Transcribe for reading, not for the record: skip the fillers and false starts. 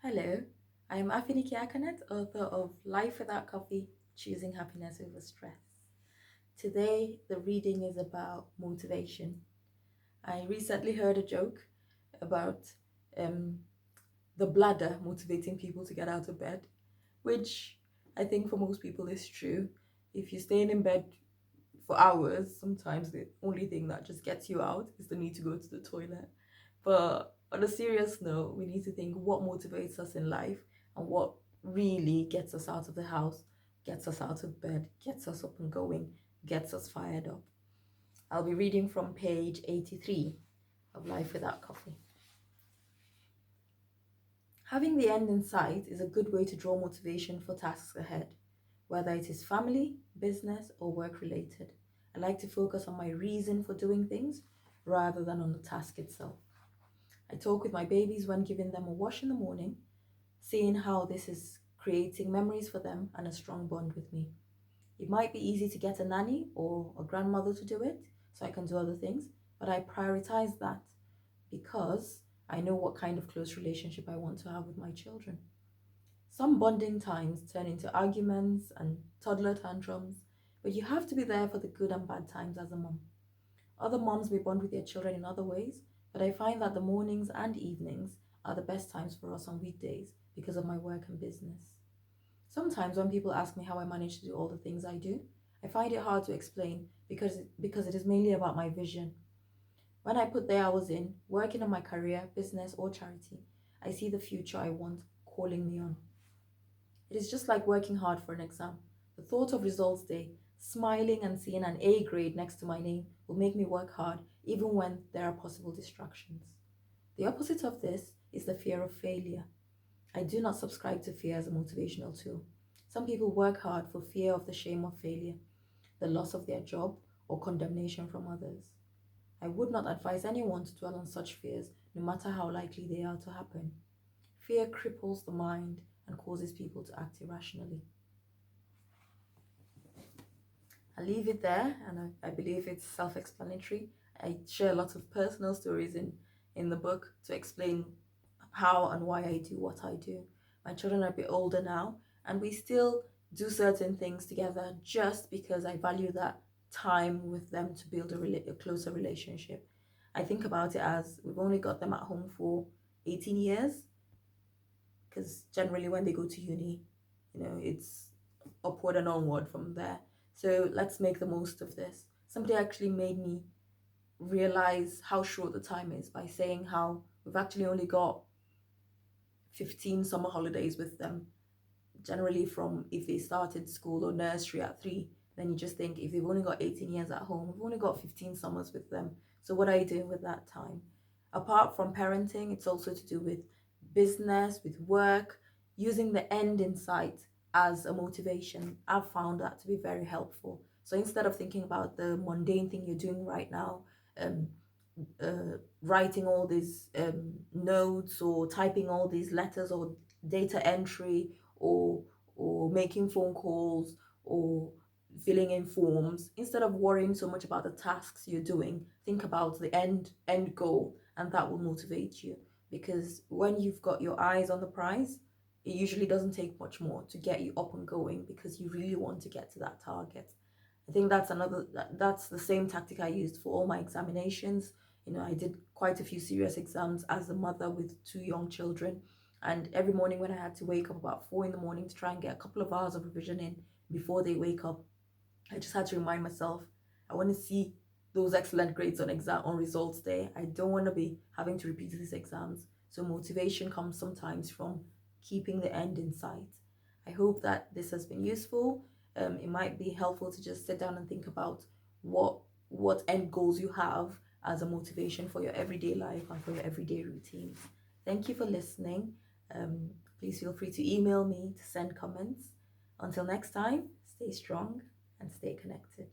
Hello, I am Afiniki Akanet, author of Life Without Coffee, Choosing Happiness Over Stress. Today, the reading is about motivation. I recently heard a joke about um, the bladder motivating people to get out of bed, which I think for most people is true. If you're staying in bed for hours, sometimes the only thing that just gets you out is the need to go to the toilet. But on a serious note, we need to think what motivates us in life and what really gets us out of the house, gets us out of bed, gets us up and going, gets us fired up. I'll be reading from page 83 of Life Without Coffee. Having the end in sight is a good way to draw motivation for tasks ahead, whether it is family, business, or work related. I like to focus on my reason for doing things rather than on the task itself. I talk with my babies when giving them a wash in the morning, seeing how this is creating memories for them and a strong bond with me. It might be easy to get a nanny or a grandmother to do it, so I can do other things, but I prioritize that because I know what kind of close relationship I want to have with my children. Some bonding times turn into arguments and toddler tantrums, but you have to be there for the good and bad times as a mom. Other moms may bond with their children in other ways, but I find that the mornings and evenings are the best times for us on weekdays because of my work and business. Sometimes when people ask me how I manage to do all the things I do, I find it hard to explain because it is mainly about my vision. When I put the hours in, working on my career, business, or charity, I see the future I want calling me on. It is just like working hard for an exam. The thought of results day, smiling and seeing an A grade next to my name will make me work hard even when there are possible distractions. The opposite of this is the fear of failure. I do not subscribe to fear as a motivational tool. Some people work hard for fear of the shame of failure, the loss of their job, or condemnation from others. I would not advise anyone to dwell on such fears, no matter how likely they are to happen. Fear cripples the mind and causes people to act irrationally. I'll leave it there, and I believe it's self explanatory. I share lots of personal stories in the book to explain how and why I do what I do. My children are a bit older now, and we still do certain things together just because I value that time with them to build a closer relationship. I think about it as we've only got them at home for 18 years, because generally when they go to uni, it's upward and onward from there. So let's make the most of this. Somebody actually made me realize how short the time is by saying how we've actually only got 15 summer holidays with them. Generally, from if they started school or nursery at 3, then you just think if they've only got 18 years at home, we've only got 15 summers with them. So, what are you doing with that time? Apart from parenting, it's also to do with business, with work, using the end in sight as a motivation. I've found that to be very helpful. So, instead of thinking about the mundane thing you're doing right now, um, writing all these notes or typing all these letters or data entry or making phone calls or filling in forms, instead of worrying so much about the tasks you're doing, think about the end goal, and that will motivate you, because when you've got your eyes on the prize, it usually doesn't take much more to get you up and going because you really want to get to that target. I think that's the same tactic I used for all my examinations. I did quite a few serious exams as a mother with two young children, and every morning when I had to wake up about 4 in the morning to try and get a couple of hours of revision in before they wake up, I just had to remind myself, I want to see those excellent grades on results day. I don't want to be having to repeat these exams. So motivation comes sometimes from keeping the end in sight. I hope that this has been useful. It might be helpful to just sit down and think about what end goals you have as a motivation for your everyday life and for your everyday routines. Thank you for listening. Please feel free to email me to send comments. Until next time, stay strong and stay connected.